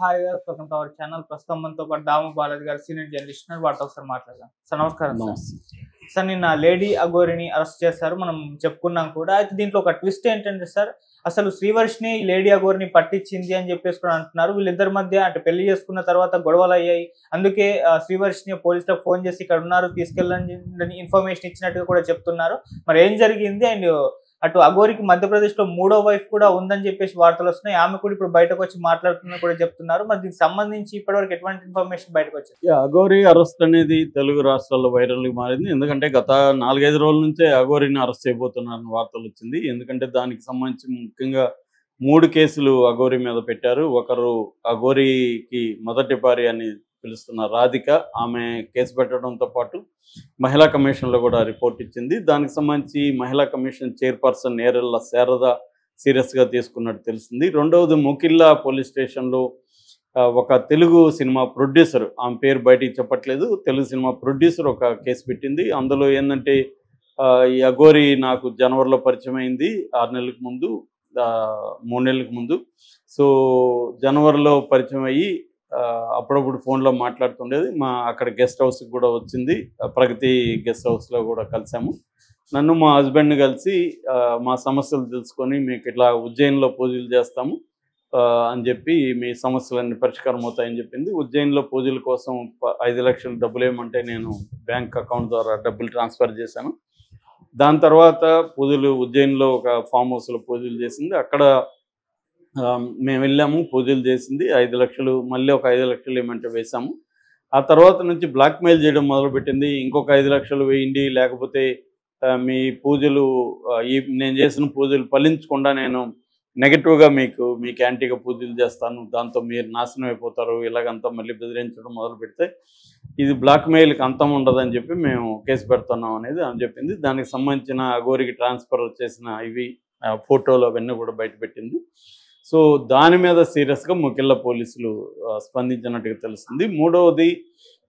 Hi గారు, welcome to our channel. ప్రస్తుతం మనతో పాటు దాము బాలాజీ గారు, సీనియర్ జర్నలిస్ట్ ఉన్నారు. వాటితో ఒకసారి మాట్లాడదాం. సార్ నమస్కారం. సార్ నిన్న లేడీ అఘోరిని అరెస్ట్ చేశారు, మనం చెప్పుకున్నాం కూడా. అయితే దీంట్లో ఒక ట్విస్ట్ ఏంటంటే సార్, అసలు శ్రీవర్షిని లేడీ అఘోరిని పట్టించింది అని చెప్పేసి కూడా అంటున్నారు. వీళ్ళిద్దరి మధ్య అంటే పెళ్లి చేసుకున్న తర్వాత గొడవలు అయ్యాయి. అందుకే శ్రీవర్షిని పోలీసులకు ఫోన్ చేసి ఇక్కడ ఉన్నారు, తీసుకెళ్ళండి ఇన్ఫర్మేషన్ ఇచ్చినట్టుగా కూడా చెప్తున్నారు. మరి ఏం జరిగింది? అండ్ అటు అఘోరికి మధ్యప్రదేశ్ లో మూడో వైఫ్ కూడా ఉందని చెప్పేసి వార్తలు వస్తున్నాయి. ఆమె కూడా ఇప్పుడు బయటకు వచ్చి మాట్లాడుతుందని కూడా చెప్తున్నారు. మరి దీనికి సంబంధించి ఇప్పటివరకు ఎటువంటి ఇన్ఫర్మేషన్ బయటకు వచ్చింది? అఘోరి అరెస్ట్ అనేది తెలుగు రాష్ట్రాల్లో వైరల్ గా మారింది. ఎందుకంటే గత 4-5 రోజుల నుంచే అఘోరిని అరెస్ట్ చేయబోతున్నారని వార్తలు వచ్చింది. ఎందుకంటే దానికి సంబంధించి ముఖ్యంగా 3 కేసులు అఘోరి మీద పెట్టారు. ఒకరు అఘోరికి మొదటి భార్య అని పిలుస్తున్న రాధిక, ఆమె కేసు పెట్టడంతో పాటు మహిళా కమిషన్లో కూడా రిపోర్ట్ ఇచ్చింది. దానికి సంబంధించి మహిళా కమిషన్ చైర్పర్సన్ నేరెళ్ళ శారద సీరియస్గా తీసుకున్నట్టు తెలిసింది. రెండవది ముకిల్లా పోలీస్ స్టేషన్లో ఒక తెలుగు సినిమా ప్రొడ్యూసర్, ఆమె పేరు బయటికి చెప్పట్లేదు, తెలుగు సినిమా ప్రొడ్యూసర్ ఒక కేసు పెట్టింది. అందులో ఏంటంటే ఈ అఘోరి నాకు జనవరిలో పరిచయం అయింది, 6 నెలలకు ముందు 3 నెలలకు ముందు. సో జనవరిలో పరిచయం అయ్యి అప్పుడప్పుడు ఫోన్లో మాట్లాడుతుండేది. అక్కడ గెస్ట్ హౌస్కి కూడా వచ్చింది, ప్రగతి గెస్ట్ హౌస్లో కూడా కలిసాము. నన్ను మా హస్బెండ్ని కలిసి మా సమస్యలు తెలుసుకొని మీకు ఇట్లా ఉజ్జయిన్లో పూజలు చేస్తాము అని చెప్పి మీ సమస్యలన్నీ పరిష్కారం అవుతాయని చెప్పింది. ఉజ్జయిన్లో పూజల కోసం 5 లక్షలు డబ్బులు ఏమంటే నేను బ్యాంక్ అకౌంట్ ద్వారా డబ్బులు ట్రాన్స్ఫర్ చేశాను. దాని తర్వాత పూజలు ఉజ్జయిన్లో ఒక ఫామ్ హౌస్లో పూజలు చేసింది. అక్కడ మేము వెళ్ళాము, పూజలు చేసింది. 5 లక్షలు మళ్ళీ ఒక 5 లక్షలు ఏమంటే వేసాము. ఆ తర్వాత నుంచి బ్లాక్మెయిల్ చేయడం మొదలుపెట్టింది. ఇంకొక 5 లక్షలు వేయండి, లేకపోతే మీ పూజలు నేను చేసిన పూజలు ఫలించకుండా నేను నెగటివ్గా మీకు యాంటీగా పూజలు చేస్తాను, దాంతో మీరు నాశనం అయిపోతారు, ఇలాగంతా మళ్ళీ బెదిరించడం మొదలు పెడితే ఇది బ్లాక్మెయిల్కి అంతం ఉండదని చెప్పి మేము కేసు పెడుతున్నాం అనేది అని చెప్పింది. దానికి సంబంధించిన అఘోరికి ట్రాన్స్ఫర్ చేసిన ఇవి ఫోటోలు అవన్నీ కూడా బయటపెట్టింది. సో దాని మీద సీరియస్గా ముకిల్లా పోలీసులు స్పందించినట్టుగా తెలుస్తుంది. మూడవది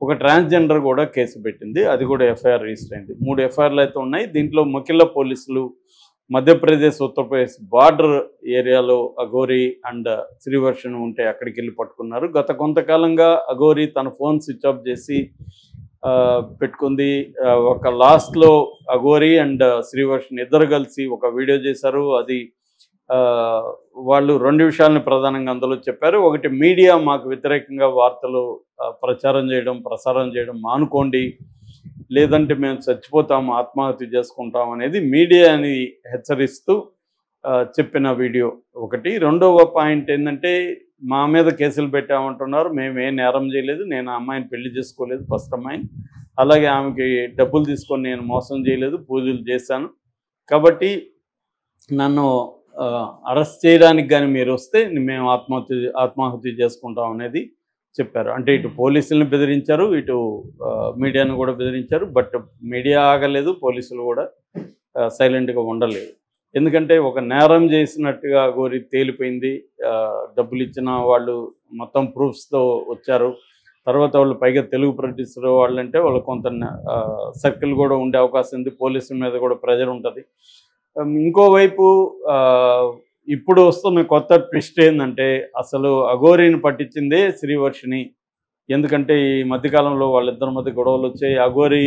ఒక ట్రాన్స్జెండర్ కూడా కేసు పెట్టింది, అది కూడా ఎఫ్ఐఆర్ రిజిస్టర్ అయింది. 3 ఎఫ్ఐఆర్లు అయితే ఉన్నాయి. దీంట్లో ముకిల్లా పోలీసులు మధ్యప్రదేశ్ ఉత్తరప్రదేశ్ బార్డర్ ఏరియాలో అఘోరి అండ్ శ్రీవర్షిని ఉంటే అక్కడికి వెళ్ళి పట్టుకున్నారు. గత కొంతకాలంగా అఘోరి తన ఫోన్ స్విచ్ ఆఫ్ చేసి పెట్టుకుంది. ఒక లాస్ట్లో అఘోరి అండ్ శ్రీవర్షిని ఇద్దరు కలిసి ఒక వీడియో చేశారు. అది వాళ్ళు 2 విషయాలను ప్రధానంగా అందులో చెప్పారు. ఒకటి, మీడియా మాకు వ్యతిరేకంగా వార్తలు ప్రసారం చేయడం మానుకోండి, లేదంటే మేము చచ్చిపోతాము, ఆత్మహత్య చేసుకుంటాం అనేది మీడియాని హెచ్చరిస్తూ చెప్పిన వీడియో ఒకటి. రెండవ పాయింట్ ఏంటంటే, మా మీద కేసులు పెట్టామంటున్నారు, మేము ఏ నేరం చేయలేదు, నేను ఆ అమ్మాయిని పెళ్లి చేసుకోలేదు, ఫస్ట్ అమ్మాయిని, అలాగే ఆమెకి డబ్బులు తీసుకొని నేను మోసం చేయలేదు, పూజలు చేశాను, కాబట్టి నన్ను అరెస్ట్ చేయడానికి కానీ మీరు వస్తే మేము ఆత్మహత్య చేసుకుంటాం అనేది చెప్పారు. అంటే ఇటు పోలీసులను బెదిరించారు, ఇటు మీడియాను కూడా బెదిరించారు. బట్ మీడియా ఆగలేదు, పోలీసులు కూడా సైలెంట్గా ఉండలేదు. ఎందుకంటే ఒక నేరం చేసినట్టుగా అఘోరి తేలిపోయింది. డబ్బులు ఇచ్చిన వాళ్ళు మొత్తం ప్రూఫ్స్తో వచ్చారు. తర్వాత వాళ్ళు పైగా తెలుగు ప్రొడ్యూసర్ వాళ్ళంటే వాళ్ళు కొంత సర్కిల్ కూడా ఉండే అవకాశం ఉంది, పోలీసుల మీద కూడా ప్రెజర్ ఉంటుంది. ఇంకోవైపు ఇప్పుడు వస్తున్న కొత్త ట్విస్ట్ ఏంటంటే, అసలు అఘోరిని పట్టించిందే శ్రీవర్షిని. ఎందుకంటే ఈ మధ్యకాలంలో వాళ్ళిద్దరి మధ్య గొడవలు వచ్చాయి. అఘోరి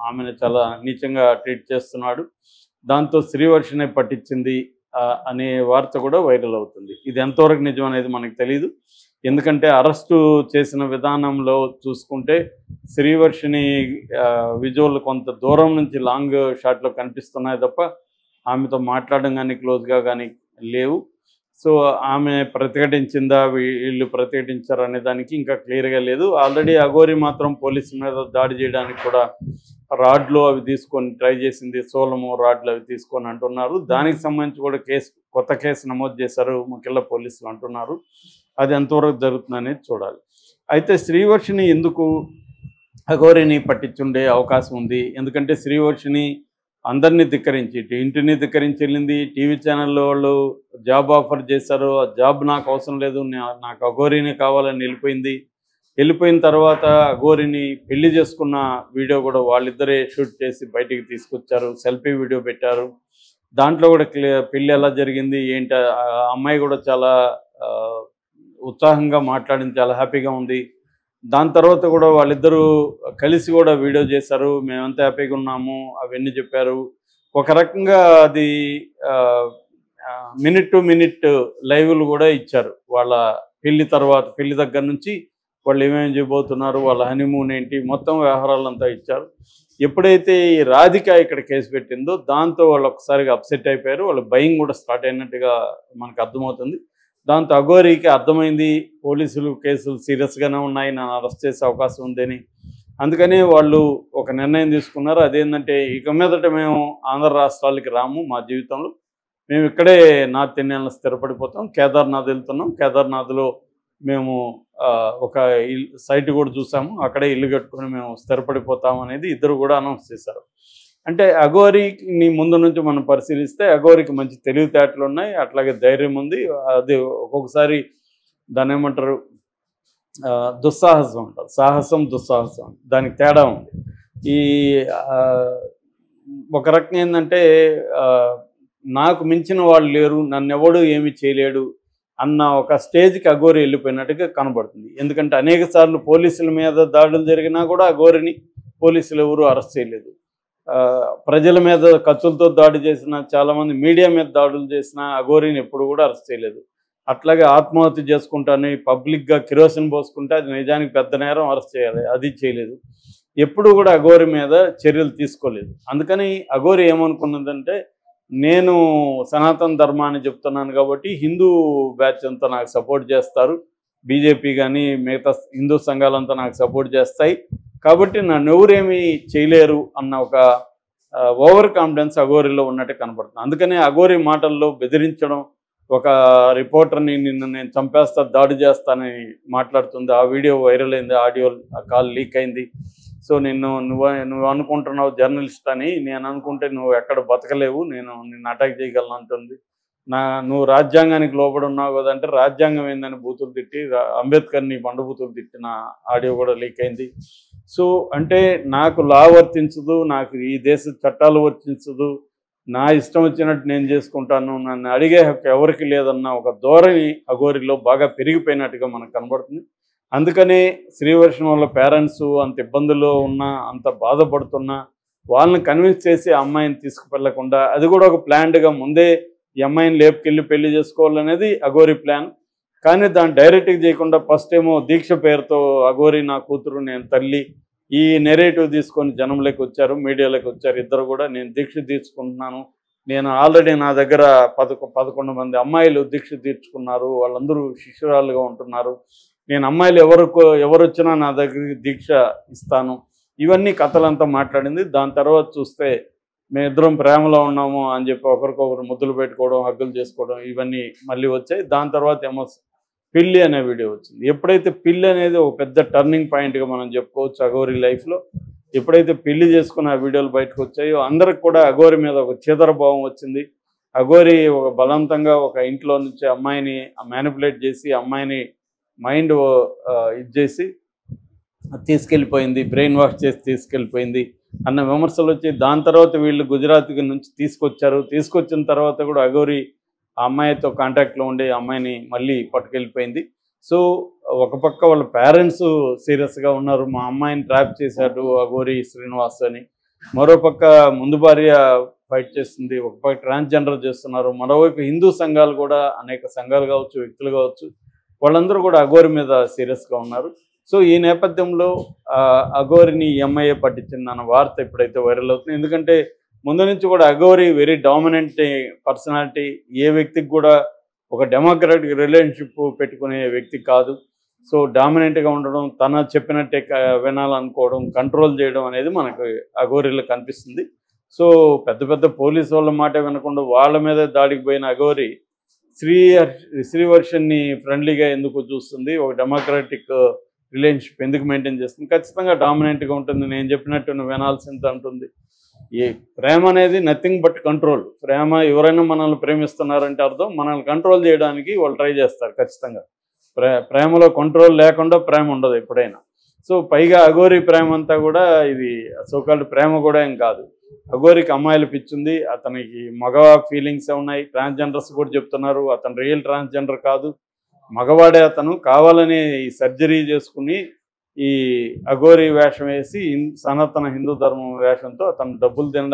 ఆమెను చాలా నీచంగా ట్రీట్ చేస్తున్నాడు, దాంతో శ్రీవర్షిని పట్టించింది అనే వార్త కూడా వైరల్ అవుతుంది. ఇది ఎంతవరకు నిజం అనేది మనకు తెలియదు. ఎందుకంటే అరెస్టు చేసిన విధానంలో చూసుకుంటే శ్రీవర్షిని విజువల్ కొంత దూరం నుంచి లాంగ్ షాట్లో కనిపిస్తున్నాయి తప్ప ఆమెతో మాట్లాడడం కానీ క్లోజ్గా కానీ లేవు. సో ఆమె ప్రతిఘటించిందా, వీళ్ళు ప్రతిఘటించారు అనే దానికి ఇంకా క్లియర్గా లేదు. ఆల్రెడీ అఘోరి మాత్రం పోలీసుల మీద దాడి చేయడానికి కూడా రాడ్లు అవి తీసుకొని ట్రై చేసింది, సోలము రాడ్లు అవి తీసుకొని అంటున్నారు. దానికి సంబంధించి కూడా కొత్త కేసు నమోదు చేశారు ముకిల్లా పోలీసులు అంటున్నారు. అది ఎంతవరకు జరుగుతుందనేది చూడాలి. అయితే శ్రీవర్షిని ఎందుకు అఘోరిని పట్టించుండే అవకాశం ఉంది? ఎందుకంటే శ్రీవర్షిని అందరినీ ధిక్కరించి, ఇంటిని ధిక్కరించి వెళ్ళింది. టీవీ ఛానల్లో వాళ్ళు జాబ్ ఆఫర్ చేశారు, ఆ జాబ్ నాకు అవసరం లేదు, నాకు అఘోరిని కావాలని వెళ్ళిపోయిన తర్వాత అఘోరిని పెళ్లి చేసుకున్న వీడియో కూడా వాళ్ళిద్దరే షూట్ చేసి బయటికి తీసుకొచ్చారు, సెల్ఫీ వీడియో పెట్టారు. దాంట్లో కూడా పెళ్ళి ఎలా జరిగింది ఏంటి, ఆ అమ్మాయి కూడా చాలా ఉత్సాహంగా మాట్లాడింది, చాలా హ్యాపీగా ఉంది. దాని తర్వాత కూడా వాళ్ళిద్దరూ కలిసి కూడా వీడియో చేశారు, మేమంతా హ్యాపీగా ఉన్నాము అవన్నీ చెప్పారు. ఒక రకంగా అది మినిట్ టు మినిట్ లైవ్లు కూడా ఇచ్చారు. వాళ్ళ పెళ్లి తర్వాత, పెళ్లి దగ్గర నుంచి వాళ్ళు ఏమేమి చేయబోతున్నారు, వాళ్ళ హనీమూన్ ఏంటి, మొత్తం వ్యవహారాలంతా ఇచ్చారు. ఎప్పుడైతే ఈ రాధిక ఇక్కడ కేసు పెట్టిందో దాంతో వాళ్ళు ఒకసారిగా అప్సెట్ అయిపోయారు. వాళ్ళ భయం కూడా స్టార్ట్ అయినట్టుగా మనకు అర్థమవుతుంది. దాంతో అఘోరికి అర్థమైంది పోలీసులు కేసులు సీరియస్గానే ఉన్నాయి, నన్ను అరెస్ట్ చేసే అవకాశం ఉందని. అందుకని వాళ్ళు ఒక నిర్ణయం తీసుకున్నారు. అదేంటంటే ఇక మీదట మేము ఆంధ్ర రాష్ట్రాలకి రాము, మా జీవితంలో మేము ఇక్కడే నార్త్ ఇండియాలో స్థిరపడిపోతాం, కేదార్నాథ్ వెళ్తున్నాం, కేదార్నాథ్లో మేము ఒక సైట్ కూడా చూసాము, అక్కడే ఇల్లు కట్టుకొని మేము స్థిరపడిపోతాం అనేది ఇద్దరు కూడా అనౌన్స్ చేశారు. అంటే అఘోరికి ముందు నుంచి మనం పరిశీలిస్తే అఘోరికి మంచి తెలివితేటలు ఉన్నాయి, అట్లాగే ధైర్యం ఉంది. అది ఒక్కొక్కసారి దాన్ని ఏమంటారు, దుస్సాహసం అంటారు, సాహసం దుస్సాహసం, దానికి తేడా ఉంది. ఈ ఒక రకం ఏంటంటే నాకు మించిన వాళ్ళు లేరు, నన్ను ఎవడు ఏమి చేయలేడు అన్న ఒక స్టేజ్కి అఘోరి వెళ్ళిపోయినట్టుగా కనబడుతుంది. ఎందుకంటే అనేక సార్లు పోలీసుల మీద దాడులు జరిగినా కూడా అఘోరిని పోలీసులు ఎవరు అరెస్ట్ చేయలేదు. ప్రజల మీద కత్తులతో దాడి చేసిన, చాలామంది మీడియా మీద దాడులు చేసిన అఘోరిని ఎప్పుడు కూడా అరెస్ట్ చేయలేదు. అట్లాగే ఆత్మహత్య చేసుకుంటాను పబ్లిక్గా కిరోసిన్ పోసుకుంటే అది నిజానికి పెద్ద నేరం, అరెస్ట్ చేయాలి, అది చేయలేదు. ఎప్పుడు కూడా అఘోరి మీద చర్యలు తీసుకోలేదు. అందుకని అఘోరి ఏమనుకున్నదంటే, నేను సనాతన ధర్మాన్ని చెప్తున్నాను కాబట్టి హిందూ బ్యాచ్ అంతా నాకు సపోర్ట్ చేస్తారు, బీజేపీ కానీ మిగతా హిందూ సంఘాలంతా నాకు సపోర్ట్ చేస్తాయి కాబట్టి నన్ను ఎవరేమీ చేయలేరు అన్న ఒక ఓవర్ కాన్ఫిడెన్స్ అఘోరిలో ఉన్నట్టు కనపడుతుంది. అందుకనే అఘోరి మాటల్లో బెదిరించడం, ఒక రిపోర్టర్ని నిన్ను నేను చంపేస్తా, దాడి చేస్తానని మాట్లాడుతుంది. ఆ వీడియో వైరల్ అయింది, ఆడియో కాల్ లీక్ అయింది. సో నువ్వు అనుకుంటున్నావు జర్నలిస్ట్ అని, నేను అనుకుంటే నువ్వు ఎక్కడ బతకలేవు, నిన్ను అటాక్ చేయగలను అంటుంది. నువ్వు రాజ్యాంగానికి లోబడి ఉన్నావు కదంటే రాజ్యాంగం ఏందని బూతులు తిట్టి, అంబేద్కర్ని బండబూతులు తిట్టిన ఆడియో కూడా లీక్ అయింది. సో అంటే నాకు లా వర్తించదు, నాకు ఈ దేశ చట్టాలు వర్తించదు, నా ఇష్టం వచ్చినట్టు నేను చేసుకుంటాను, నన్ను అడిగే హక్కు ఎవరికి లేదన్న ఒక ధోరణి అఘోరిలో బాగా పెరిగిపోయినట్టుగా మనకు కనబడుతుంది. అందుకనే శ్రీవర్షం వల్ల పేరెంట్స్ అంత ఇబ్బందుల్లో ఉన్నా, అంత బాధపడుతున్నా వాళ్ళని కన్విన్స్ చేసి అమ్మాయిని తీసుకువెళ్లకుండా, అది కూడా ఒక ప్లాన్డ్గా ముందే ఈ అమ్మాయిని లేపుకెళ్ళి పెళ్లి చేసుకోవాలనేది అఘోరి ప్లాన్. కానీ దాన్ని డైరెక్ట్గా చేయకుండా ఫస్ట్ ఏమో దీక్ష పేరుతో అఘోరి నా కూతురు, నేను తల్లి, ఈ నెరేటివ్ తీసుకొని జనంలోకి వచ్చారు, మీడియాలోకి వచ్చారు. ఇద్దరు కూడా నేను దీక్ష తీసుకుంటున్నాను, నేను ఆల్రెడీ నా దగ్గర 11 మంది అమ్మాయిలు దీక్ష తీర్చుకున్నారు, వాళ్ళందరూ శిష్యురాలుగా ఉంటున్నారు, నేను అమ్మాయిలు ఎవరు వచ్చినా నా దగ్గరికి దీక్ష ఇస్తాను, ఇవన్నీ కథలంతా మాట్లాడింది. దాని తర్వాత చూస్తే మేమిద్దరం ప్రేమలో ఉన్నాము అని చెప్పి ఒకరికొకరు ముద్దులు పెట్టుకోవడం, హగ్గులు చేసుకోవడం, ఇవన్నీ మళ్ళీ వచ్చాయి. దాని తర్వాత ఏమో పెళ్ళి అనే వీడియో వచ్చింది. ఎప్పుడైతే పెళ్ళి అనేది ఒక పెద్ద టర్నింగ్ పాయింట్గా మనం చెప్పుకోవచ్చు అఘోరి లైఫ్లో, ఎప్పుడైతే పెళ్లి చేసుకున్న ఆ వీడియోలు బయటకు వచ్చాయో అందరికి కూడా అఘోరి మీద ఒక చీదరభావం వచ్చింది. అఘోరి ఒక బలవంతంగా ఒక ఇంట్లో నుంచి అమ్మాయిని మ్యానిపులేట్ చేసి, అమ్మాయిని మైండ్ ఇది చేసి తీసుకెళ్ళిపోయింది, బ్రెయిన్ వాష్ చేసి తీసుకెళ్ళిపోయింది అన్న విమర్శలు వచ్చి, దాని తర్వాత వీళ్ళు గుజరాత్ నుంచి తీసుకొచ్చిన తర్వాత కూడా అఘోరి ఆ అమ్మాయితో కాంటాక్ట్లో ఉండి అమ్మాయిని మళ్ళీ పట్టుకెళ్ళిపోయింది. సో ఒక పక్క వాళ్ళ పేరెంట్స్ సీరియస్గా ఉన్నారు, మా అమ్మాయిని ట్రాప్ చేశాడు అఘోరి శ్రీనివాస్ అని. మరోపక్క ముందు భార్య ఫైట్ చేస్తుంది, ఒక పక్క ట్రాన్స్జెండర్ చేస్తున్నారు, మరోవైపు హిందూ సంఘాలు కూడా, అనేక సంఘాలు కావచ్చు, వ్యక్తులు కావచ్చు, వాళ్ళందరూ కూడా అఘోరి మీద సీరియస్గా ఉన్నారు. సో ఈ నేపథ్యంలో అఘోరిని ఎంఐఏ పట్టించిందన్న వార్త ఎప్పుడైతే వైరల్ అవుతుంది, ఎందుకంటే ముందు నుంచి కూడా అఘోరి వెరీ డామినెంట్ పర్సనాలిటీ, ఏ వ్యక్తికి కూడా ఒక డెమోక్రాటిక్ రిలేషన్షిప్ పెట్టుకునే వ్యక్తి కాదు. సో డామినెంట్గా ఉండడం, తన చెప్పినట్టే వినాలనుకోవడం, కంట్రోల్ చేయడం అనేది మనకు అఘోరిలో కనిపిస్తుంది. సో పెద్ద పెద్ద పోలీసు వాళ్ళ మాట వినకుండా వాళ్ళ మీద దాడికి పోయిన అఘోరి శ్రీవర్షన్ని ఫ్రెండ్లీగా ఎందుకు చూస్తుంది, ఒక డెమోక్రాటిక్ రిలేషన్షిప్ ఎందుకు మెయింటైన్ చేస్తుంది, ఖచ్చితంగా డామినెంట్గా ఉంటుంది, నేను చెప్పినట్టు నువ్వు వినాల్సింది అంటుంది. ఈ ప్రేమ అనేది నథింగ్ బట్ కంట్రోల్. ప్రేమ, ఎవరైనా మనల్ని ప్రేమిస్తున్నారంటే అర్థం మనల్ని కంట్రోల్ చేయడానికి వాళ్ళు ట్రై చేస్తారు ఖచ్చితంగా. ప్రేమలో కంట్రోల్ లేకుండా ప్రేమ ఉండదు ఎప్పుడైనా. సో పైగా అఘోరి ప్రేమ అంతా కూడా ఇది సోకాల్డ్ ప్రేమ కూడా ఏం కాదు. అఘోరికి అమ్మాయిలు పిచ్చింది, అతనికి మగ ఫీలింగ్స్ ఉన్నాయి, ట్రాన్స్జెండర్స్ కూడా చెప్తున్నారు అతను రియల్ ట్రాన్స్జెండర్ కాదు, మగవాడే అతను కావాలని ఈ సర్జరీ చేసుకుని ఈ అఘోరి వేషం వేసి సనాతన హిందూ ధర్మం వేషంతో అతను డబ్బులు తినడానికి